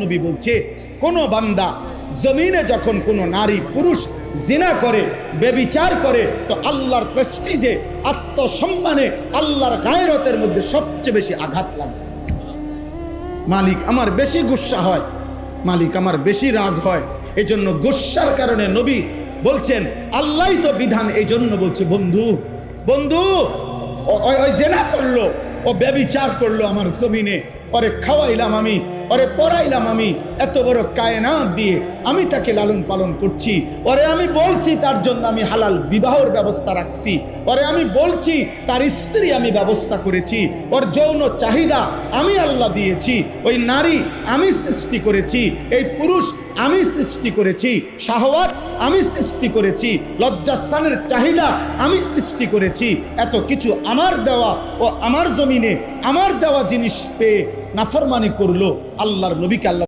নবী বলছে, কোনো বান্দা জমিনে যখন কোনো নারী পুরুষ জিনা করে, বেবিচার করে, তো আল্লাহর প্রেস্টিজে, আত্মসম্মানে, আল্লাহর গায়রতের মধ্যে সবচেয়ে বেশি আঘাত লাগে। মালিক আমার বেশি গুসা হয়, মালিক আমার বেশি রাগ হয়। এই জন্য গুসার কারণে নবী বলছেন, আল্লাহই তো বিধান, এই জন্য বলছে, বন্ধু বন্ধু ওই জেনা করলো, ও ব্যভিচার করলো আমার জমিনে, ওরে খাওয়াইলাম আমি, ওরে পড়াইলাম আমি, এত বড় কায়নাত দিয়ে আমি তাকে লালন পালন করছি, ওরে আমি বলছি তার জন্য আমি হালাল বিবাহের ব্যবস্থা রাখছি, ওরে আমি বলছি তার স্ত্রী আমি ব্যবস্থা করেছি, ওর যৌন চাহিদা আমি আল্লাহ দিয়েছি, ওই নারী আমি সৃষ্টি করেছি, এই পুরুষ আমি সৃষ্টি করেছি, শাহওয়াত আমি সৃষ্টি করেছি, লজ্জাস্থানের চাহিদা আমি সৃষ্টি করেছি, এত কিছু আমার দেওয়া, ও আমার জমিনে আমার দেওয়া জিনিস পেয়ে নাফরমানি করলো। আল্লাহর নবীকে আল্লাহ